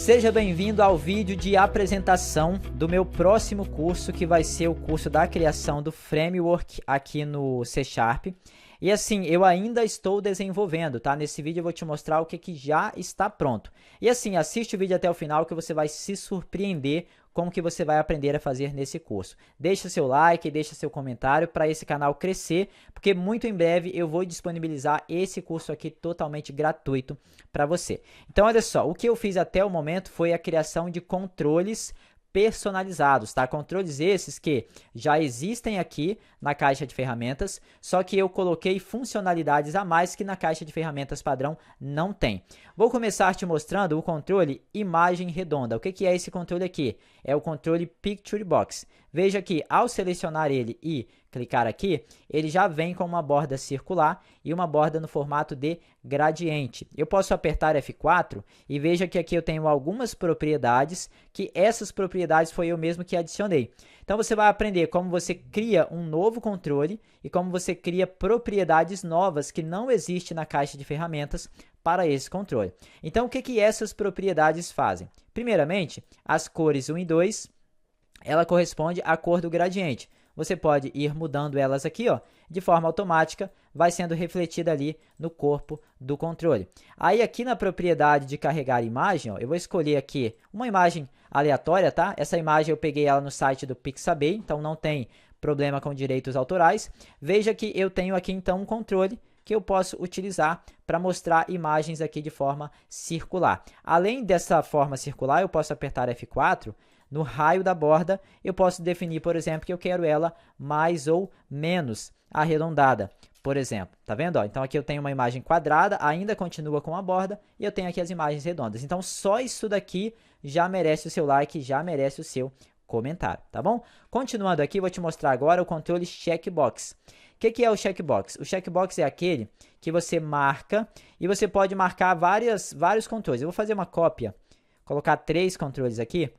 Seja bem-vindo ao vídeo de apresentação do meu próximo curso, que vai ser o curso da criação do framework aqui no C Sharp. E assim, eu ainda estou desenvolvendo, tá? Nesse vídeo eu vou te mostrar o que já está pronto. E assim, assiste o vídeo até o final que você vai se surpreender como que você vai aprender a fazer nesse curso. Deixa seu like, deixa seu comentário para esse canal crescer, porque muito em breve eu vou disponibilizar esse curso aqui totalmente gratuito para você. Então olha só, o que eu fiz até o momento foi a criação de controles personalizados, tá? Controles esses que já existem aqui na caixa de ferramentas, só que eu coloquei funcionalidades a mais que na caixa de ferramentas padrão não tem. Vou começar te mostrando o controle imagem redonda. O que é esse controle aqui? É o controle Picture Box. Veja que ao selecionar ele e clicar aqui, ele já vem com uma borda circular e uma borda no formato de gradiente. Eu posso apertar F4 e veja que aqui eu tenho algumas propriedades, que essas propriedades foi eu mesmo que adicionei. Então você vai aprender como você cria um novo controle e como você cria propriedades novas que não existem na caixa de ferramentas para esse controle. Então o que essas propriedades fazem? Primeiramente, as cores 1 e 2, ela corresponde à cor do gradiente. Você pode ir mudando elas aqui, ó, de forma automática, vai sendo refletida ali no corpo do controle. Aí aqui na propriedade de carregar imagem, ó, eu vou escolher aqui uma imagem aleatória, tá? Essa imagem eu peguei ela no site do Pixabay, então não tem problema com direitos autorais. Veja que eu tenho aqui então um controle que eu posso utilizar para mostrar imagens aqui de forma circular. Além dessa forma circular, eu posso apertar F4. No raio da borda, eu posso definir, por exemplo, que eu quero ela mais ou menos arredondada, por exemplo. Tá vendo? Ó, então aqui eu tenho uma imagem quadrada, ainda continua com a borda, e eu tenho aqui as imagens redondas. Então só isso daqui já merece o seu like, já merece o seu comentário, tá bom? Continuando aqui, vou te mostrar agora o controle checkbox. O que é o checkbox? O checkbox é aquele que você marca, e você pode marcar vários controles. Eu vou fazer uma cópia, colocar 3 controles aqui.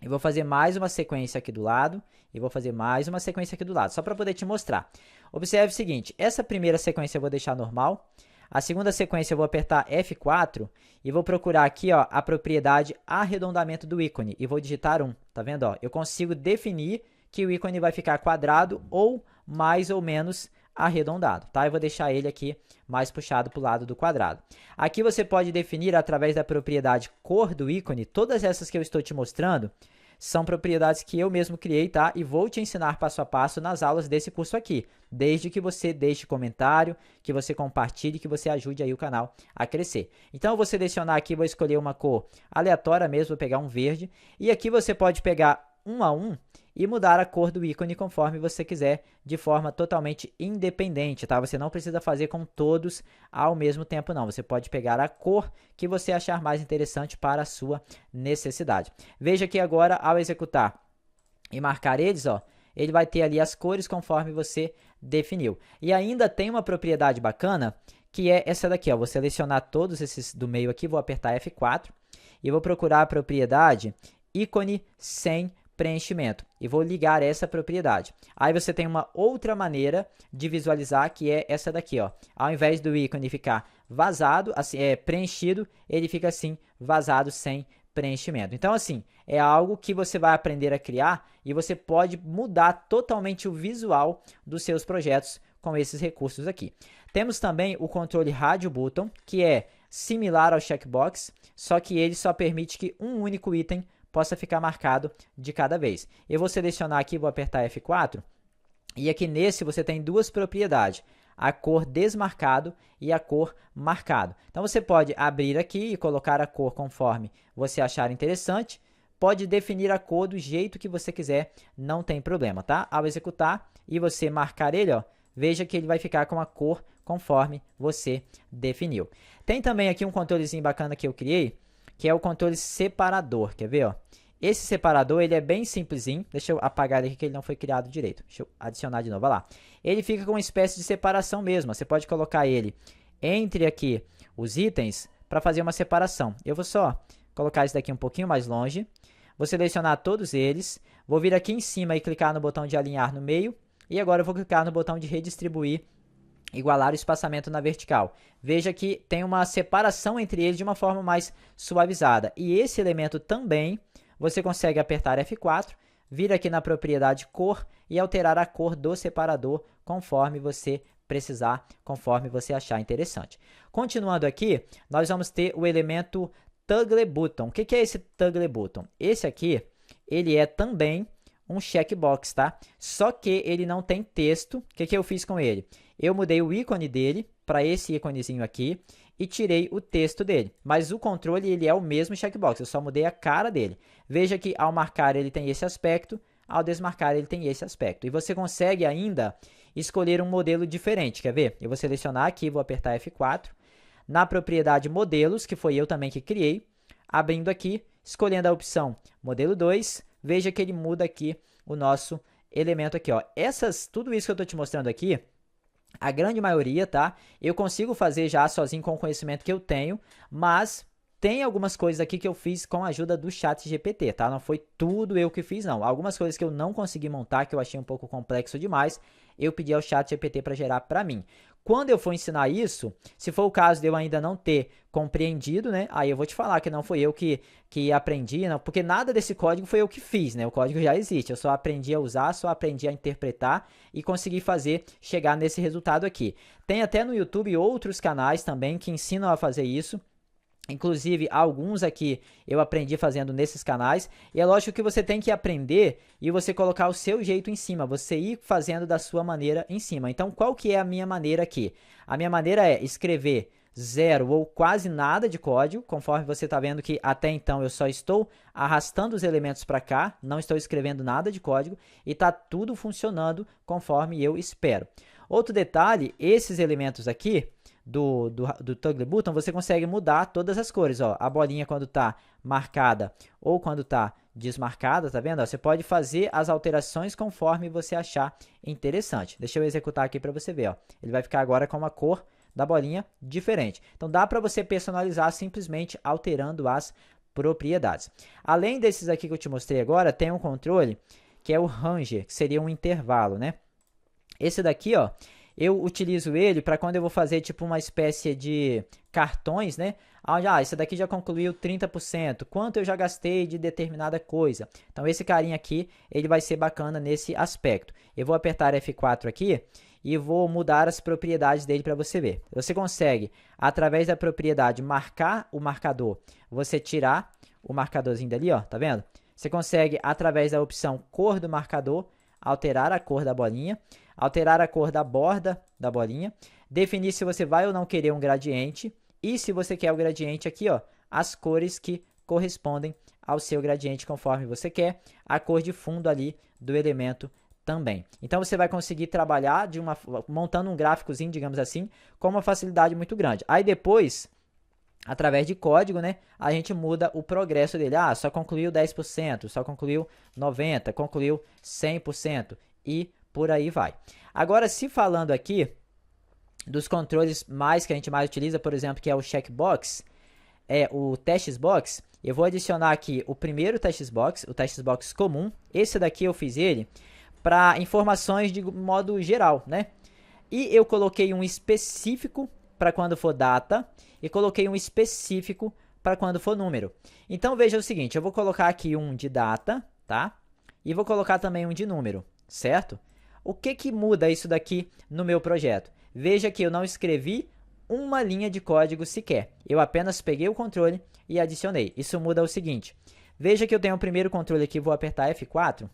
Eu vou fazer mais uma sequência aqui do lado e vou fazer mais uma sequência aqui do lado, só para poder te mostrar. Observe o seguinte, essa primeira sequência eu vou deixar normal, a segunda sequência eu vou apertar F4 e vou procurar aqui, ó, a propriedade arredondamento do ícone e vou digitar 1, tá vendo? Ó, eu consigo definir que o ícone vai ficar quadrado ou mais ou menos arredondado, tá? Eu vou deixar ele aqui mais puxado para o lado do quadrado. Aqui você pode definir através da propriedade cor do ícone, todas essas que eu estou te mostrando, são propriedades que eu mesmo criei, tá? E vou te ensinar passo a passo nas aulas desse curso aqui, desde que você deixe comentário, que você compartilhe, que você ajude aí o canal a crescer. Então eu vou selecionar aqui, vou escolher uma cor aleatória mesmo, vou pegar um verde, e aqui você pode pegar um a um e mudar a cor do ícone conforme você quiser, de forma totalmente independente, tá? Você não precisa fazer com todos ao mesmo tempo, não. Você pode pegar a cor que você achar mais interessante para a sua necessidade. Veja que agora, ao executar e marcar eles, ó, ele vai ter ali as cores conforme você definiu. E ainda tem uma propriedade bacana, que é essa daqui, ó. Vou selecionar todos esses do meio aqui, vou apertar F4 e vou procurar a propriedade ícone sem preenchimento e vou ligar essa propriedade. Aí você tem uma outra maneira de visualizar, que é essa daqui, ó. Ao invés do ícone ficar vazado, assim, preenchido, ele fica assim, vazado sem preenchimento. Então assim, é algo que você vai aprender a criar e você pode mudar totalmente o visual dos seus projetos com esses recursos aqui. Temos também o controle Radio Button, que é similar ao checkbox, só que ele só permite que um único item possa ficar marcado de cada vez. Eu vou selecionar aqui, vou apertar F4, e aqui nesse você tem duas propriedades, a cor desmarcado e a cor marcado. Então você pode abrir aqui e colocar a cor conforme você achar interessante, pode definir a cor do jeito que você quiser, não tem problema, tá? Ao executar e você marcar ele, ó, veja que ele vai ficar com a cor conforme você definiu. Tem também aqui um controlezinho bacana que eu criei, que é o controle separador, quer ver, ó? Esse separador, ele é bem simplesinho, deixa eu apagar ele aqui que ele não foi criado direito, deixa eu adicionar de novo, olha lá. Ele fica com uma espécie de separação mesmo, você pode colocar ele entre aqui os itens para fazer uma separação. Eu vou só colocar esse daqui um pouquinho mais longe, vou selecionar todos eles, vou vir aqui em cima e clicar no botão de alinhar no meio, e agora eu vou clicar no botão de redistribuir igualar o espaçamento na vertical. Veja que tem uma separação entre eles de uma forma mais suavizada. E esse elemento também, você consegue apertar F4, vir aqui na propriedade cor e alterar a cor do separador conforme você precisar, conforme você achar interessante. Continuando aqui, nós vamos ter o elemento Toggle Button. O que é esse Toggle Button? Esse aqui, ele é também um checkbox, tá? Só que ele não tem texto. O que eu fiz com ele? Eu mudei o ícone dele para esse íconezinho aqui e tirei o texto dele. Mas o controle, ele é o mesmo checkbox, eu só mudei a cara dele. Veja que ao marcar ele tem esse aspecto, ao desmarcar ele tem esse aspecto. E você consegue ainda escolher um modelo diferente, quer ver? Eu vou selecionar aqui, vou apertar F4. Na propriedade modelos, que foi eu também que criei, abrindo aqui, escolhendo a opção modelo 2, veja que ele muda aqui o nosso elemento aqui, ó. Tudo isso que eu estou te mostrando aqui, a grande maioria, tá? Eu consigo fazer já sozinho com o conhecimento que eu tenho, mas tem algumas coisas aqui que eu fiz com a ajuda do ChatGPT, tá? Não foi tudo eu que fiz, não. Algumas coisas que eu não consegui montar, que eu achei um pouco complexo demais, eu pedi ao ChatGPT para gerar para mim. Quando eu for ensinar isso, se for o caso de eu ainda não ter compreendido, né? Aí eu vou te falar que não foi eu que aprendi, não, porque nada desse código foi eu que fiz, né? O código já existe, eu só aprendi a usar, só aprendi a interpretar e consegui chegar nesse resultado aqui. Tem até no YouTube outros canais também que ensinam a fazer isso. Inclusive, alguns aqui eu aprendi fazendo nesses canais. E é lógico que você tem que aprender e você colocar o seu jeito em cima. Você ir fazendo da sua maneira em cima. Então, qual que é a minha maneira aqui? A minha maneira é escrever zero ou quase nada de código. Conforme você está vendo que até então eu só estou arrastando os elementos para cá. Não estou escrevendo nada de código. E está tudo funcionando conforme eu espero. Outro detalhe, esses elementos aqui do Toggle Button, você consegue mudar todas as cores, ó. A bolinha quando está marcada ou quando está desmarcada, tá vendo? Ó, você pode fazer as alterações conforme você achar interessante. Deixa eu executar aqui para você ver, ó. Ele vai ficar agora com uma cor da bolinha diferente. Então dá para você personalizar simplesmente alterando as propriedades. Além desses aqui que eu te mostrei agora, tem um controle que é o Ranger, que seria um intervalo, né? Esse daqui, ó, eu utilizo ele para quando eu vou fazer tipo uma espécie de cartões, né? Esse daqui já concluiu 30%, quanto eu já gastei de determinada coisa. Então esse carinha aqui, ele vai ser bacana nesse aspecto. Eu vou apertar F4 aqui e vou mudar as propriedades dele para você ver. Você consegue, através da propriedade marcar o marcador, você tirar o marcadorzinho dali, ó, tá vendo? Você consegue, através da opção cor do marcador, alterar a cor da bolinha, alterar a cor da borda da bolinha, definir se você vai ou não querer um gradiente e se você quer o gradiente aqui, ó, as cores que correspondem ao seu gradiente conforme você quer, a cor de fundo ali do elemento também. Então você vai conseguir trabalhar montando um gráficozinho, digamos assim, com uma facilidade muito grande. Aí depois, através de código, né, a gente muda o progresso dele. Só concluiu 10%, só concluiu 90%, concluiu 100% e por aí vai. Agora, se falando aqui dos controles que a gente mais utiliza, por exemplo, que é o checkbox, o textbox, eu vou adicionar aqui o primeiro textbox, o textbox comum. Esse daqui eu fiz ele para informações de modo geral, né? E eu coloquei um específico para quando for data e coloquei um específico para quando for número. Então veja o seguinte, eu vou colocar aqui um de data, tá? E vou colocar também um de número, certo? O que muda isso daqui no meu projeto? Veja que eu não escrevi uma linha de código sequer. Eu apenas peguei o controle e adicionei. Isso muda o seguinte. Veja que eu tenho o primeiro controle aqui, vou apertar F4.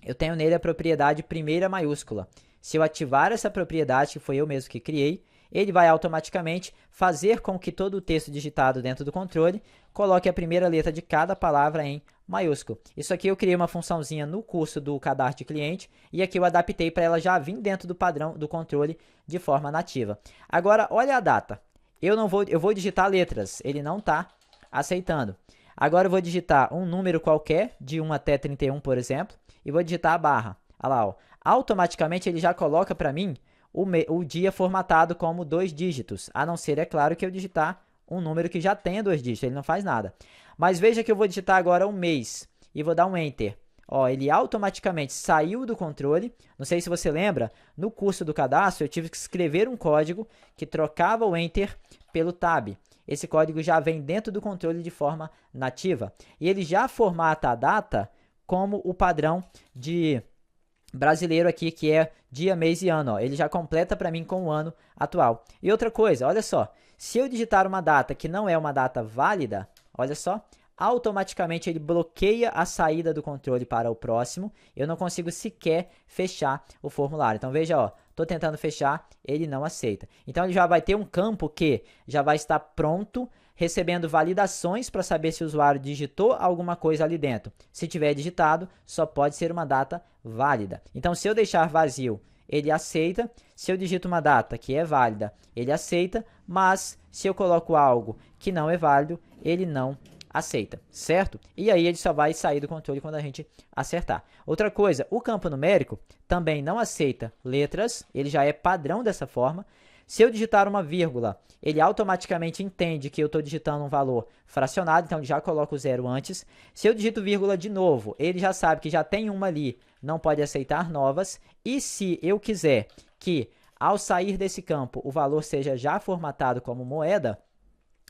Eu tenho nele a propriedade primeira maiúscula. Se eu ativar essa propriedade, que foi eu mesmo que criei, ele vai automaticamente fazer com que todo o texto digitado dentro do controle coloque a primeira letra de cada palavra em maiúsculo. Isso aqui eu criei uma funçãozinha no curso do cadastro de cliente e aqui eu adaptei para ela já vir dentro do padrão do controle de forma nativa. Agora, olha a data. Eu vou digitar letras, ele não está aceitando. Agora eu vou digitar um número qualquer, de 1 até 31, por exemplo, e vou digitar a barra. Olha lá, ó. Automaticamente ele já coloca para mim o dia formatado como 2 dígitos, a não ser, é claro, que eu digitar um número que já tenha 2 dígitos, ele não faz nada. Mas veja que eu vou digitar agora um mês e vou dar um Enter. ó, ele automaticamente saiu do controle. Não sei se você lembra, no curso do cadastro eu tive que escrever um código que trocava o Enter pelo Tab. Esse código já vem dentro do controle de forma nativa. E ele já formata a data como o padrão de brasileiro aqui, que é dia, mês e ano. Ó. Ele já completa para mim com o ano atual. E outra coisa, olha só. Se eu digitar uma data que não é uma data válida, olha só, automaticamente ele bloqueia a saída do controle para o próximo. Eu não consigo sequer fechar o formulário. Então veja, ó, estou tentando fechar, ele não aceita. Então ele já vai ter um campo que já vai estar pronto, recebendo validações para saber se o usuário digitou alguma coisa ali dentro. Se tiver digitado, só pode ser uma data válida. Então se eu deixar vazio, ele aceita. Se eu digito uma data que é válida, ele aceita, mas se eu coloco algo que não é válido, ele não aceita, certo? E aí ele só vai sair do controle quando a gente acertar. Outra coisa, o campo numérico também não aceita letras, ele já é padrão dessa forma. Se eu digitar uma vírgula, ele automaticamente entende que eu estou digitando um valor fracionado, então ele já coloca o zero antes. Se eu digito vírgula de novo, ele já sabe que já tem uma ali, não pode aceitar novas. E se eu quiser que ao sair desse campo o valor seja já formatado como moeda,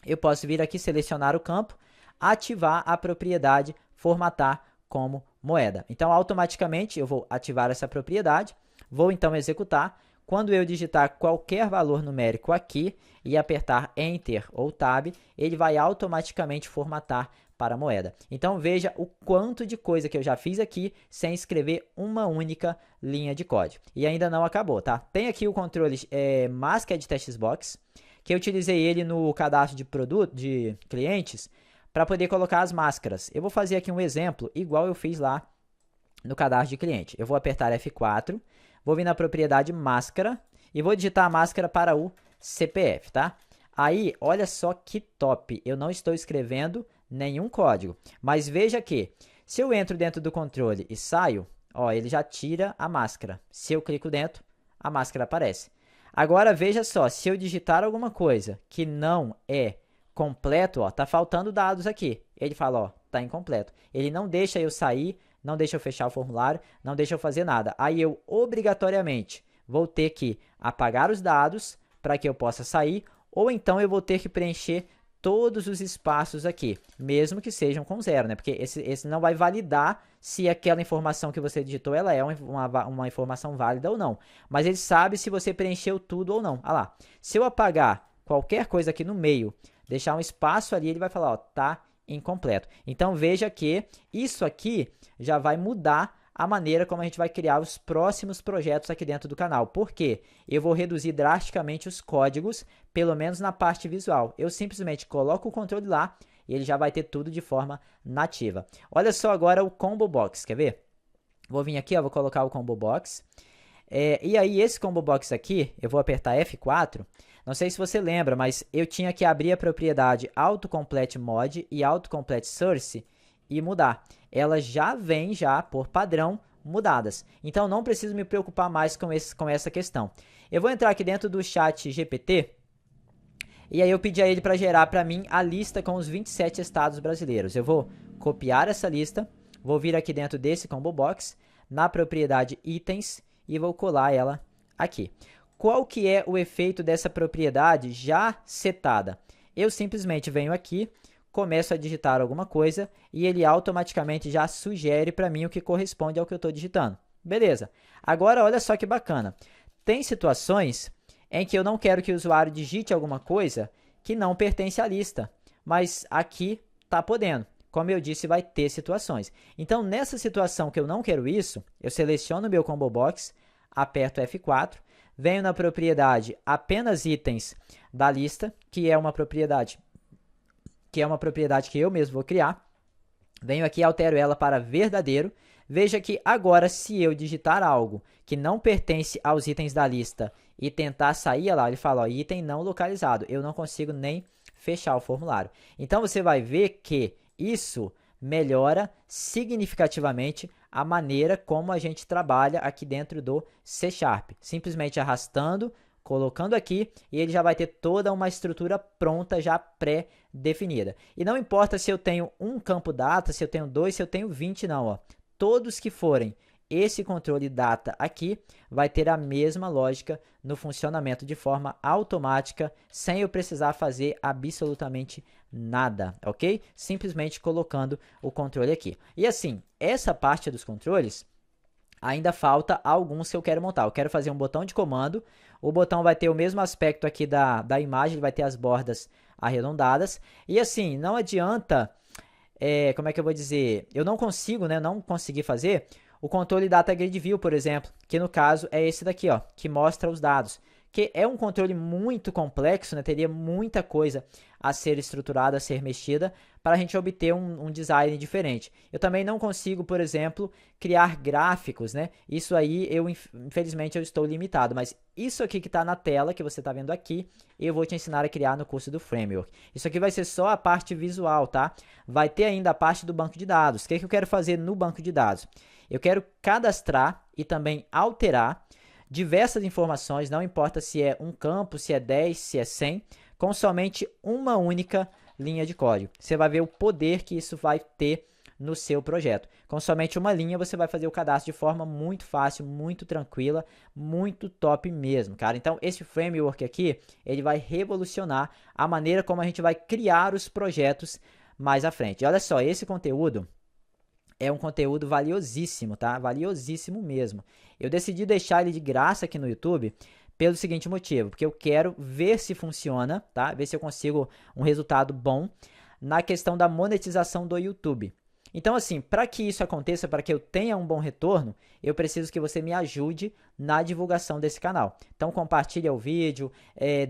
eu posso vir aqui selecionar o campo, ativar a propriedade formatar como moeda. Então, automaticamente, eu vou ativar essa propriedade, vou então executar. Quando eu digitar qualquer valor numérico aqui e apertar Enter ou Tab, ele vai automaticamente formatar para moeda. Então, veja o quanto de coisa que eu já fiz aqui sem escrever uma única linha de código. E ainda não acabou, tá? Tem aqui o controle Masked Textbox, que eu utilizei ele no cadastro de produto, de clientes, para poder colocar as máscaras. Eu vou fazer aqui um exemplo, igual eu fiz lá no cadastro de cliente. Eu vou apertar F4, vou vir na propriedade máscara e vou digitar a máscara para o CPF, tá? Aí, olha só que top, eu não estou escrevendo nenhum código, mas veja que se eu entro dentro do controle e saio, ó, ele já tira a máscara. Se eu clico dentro, a máscara aparece. Agora, veja só, se eu digitar alguma coisa que não é completo, ó, tá faltando dados aqui. Ele fala, ó, tá incompleto. Ele não deixa eu sair, não deixa eu fechar o formulário, não deixa eu fazer nada. Aí eu, obrigatoriamente, vou ter que apagar os dados para que eu possa sair, ou então eu vou ter que preencher todos os espaços aqui, mesmo que sejam com zero, né? Porque esse não vai validar se aquela informação que você digitou, ela é uma informação válida ou não. Mas ele sabe se você preencheu tudo ou não. Ah lá, se eu apagar qualquer coisa aqui no meio, deixar um espaço ali, ele vai falar, ó, tá incompleto. Então, veja que isso aqui já vai mudar a maneira como a gente vai criar os próximos projetos aqui dentro do canal. Por quê? Eu vou reduzir drasticamente os códigos, pelo menos na parte visual. Eu simplesmente coloco o controle lá e ele já vai ter tudo de forma nativa. Olha só agora o Combo Box, quer ver? Vou vir aqui, ó, vou colocar o Combo Box. E aí, esse Combo Box aqui, eu vou apertar F4. Não sei se você lembra, mas eu tinha que abrir a propriedade Autocomplete Mod e Autocomplete Source e mudar. Elas já vêm, já por padrão, mudadas. Então, não preciso me preocupar mais com essa questão. Eu vou entrar aqui dentro do chat GPT e aí eu pedi a ele para gerar para mim a lista com os 27 estados brasileiros. Eu vou copiar essa lista, vou vir aqui dentro desse Combo Box, na propriedade Itens, e vou colar ela aqui. Qual que é o efeito dessa propriedade já setada? Eu simplesmente venho aqui, começo a digitar alguma coisa e ele automaticamente já sugere para mim o que corresponde ao que eu estou digitando. Beleza. Agora, olha só que bacana. Tem situações em que eu não quero que o usuário digite alguma coisa que não pertence à lista, mas aqui está podendo. Como eu disse, vai ter situações. Então, nessa situação que eu não quero isso, eu seleciono o meu Combo Box, aperto F4, venho na propriedade apenas itens da lista, que é uma propriedade que eu mesmo vou criar. Venho aqui e altero ela para verdadeiro. Veja que agora, se eu digitar algo que não pertence aos itens da lista e tentar sair lá, ele fala, ó, item não localizado. Eu não consigo nem fechar o formulário. Então, você vai ver que isso melhora significativamente a maneira como a gente trabalha aqui dentro do C#. Simplesmente arrastando, colocando aqui e ele já vai ter toda uma estrutura pronta, já pré-definida. E não importa se eu tenho um campo data, se eu tenho 2, se eu tenho 20, não. Ó. todos que forem esse controle data aqui vai ter a mesma lógica no funcionamento de forma automática, sem eu precisar fazer absolutamente nada, ok? Simplesmente colocando o controle aqui. E assim, essa parte dos controles, ainda falta alguns que eu quero montar. Eu quero fazer um botão de comando, o botão vai ter o mesmo aspecto aqui da imagem, ele vai ter as bordas arredondadas, e assim, não adianta, como é que eu vou dizer, eu não consigo, né, não consegui fazer o controle Data Grid View, por exemplo, que no caso é esse daqui, ó, que mostra os dados, que é um controle muito complexo, né, teria muita coisa a ser estruturada, a ser mexida, para a gente obter um design diferente. Eu também não consigo, por exemplo, criar gráficos, né? Isso aí, infelizmente, eu estou limitado, mas isso aqui que está na tela, que você está vendo aqui, eu vou te ensinar a criar no curso do Framework. Isso aqui vai ser só a parte visual, tá? Vai ter ainda a parte do banco de dados. O que eu quero fazer no banco de dados? Eu quero cadastrar e também alterar diversas informações, não importa se é um campo, se é 10, se é 100, com somente uma única linha de código. Você vai ver o poder que isso vai ter no seu projeto. Com somente uma linha, você vai fazer o cadastro de forma muito fácil, muito tranquila, muito top mesmo, cara. Então, esse framework aqui, ele vai revolucionar a maneira como a gente vai criar os projetos mais à frente. E olha só, esse conteúdo é um conteúdo valiosíssimo, tá? Valiosíssimo mesmo. Eu decidi deixar ele de graça aqui no YouTube pelo seguinte motivo, porque eu quero ver se funciona, tá? Ver se eu consigo um resultado bom na questão da monetização do YouTube. Então, assim, para que isso aconteça, para que eu tenha um bom retorno, eu preciso que você me ajude na divulgação desse canal. Então, compartilha o vídeo,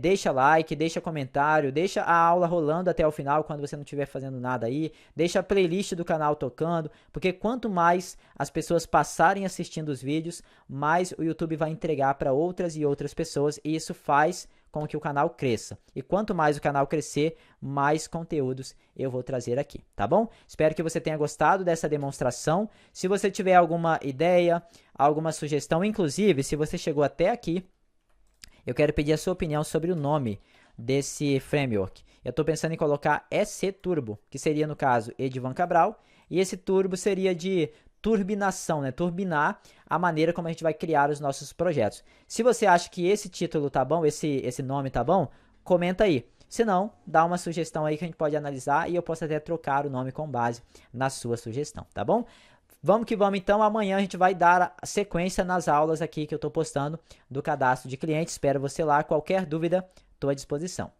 deixa like, deixa comentário, deixa a aula rolando até o final quando você não estiver fazendo nada aí, deixa a playlist do canal tocando, porque quanto mais as pessoas passarem assistindo os vídeos, mais o YouTube vai entregar para outras e outras pessoas, e isso faz com que o canal cresça. E quanto mais o canal crescer, mais conteúdos eu vou trazer aqui, tá bom? Espero que você tenha gostado dessa demonstração. Se você tiver alguma ideia, alguma sugestão, inclusive, se você chegou até aqui, eu quero pedir a sua opinião sobre o nome desse framework. Eu estou pensando em colocar EC Turbo, que seria, no caso, Edivan Cabral, e esse turbo seria de turbinação, né? Turbinar a maneira como a gente vai criar os nossos projetos. Se você acha que esse título tá bom, esse nome tá bom, comenta aí. Se não, dá uma sugestão aí que a gente pode analisar e eu posso até trocar o nome com base na sua sugestão, tá bom? Vamos que vamos então, amanhã a gente vai dar a sequência nas aulas aqui que eu tô postando do cadastro de clientes. Espero você lá, qualquer dúvida, estou à disposição.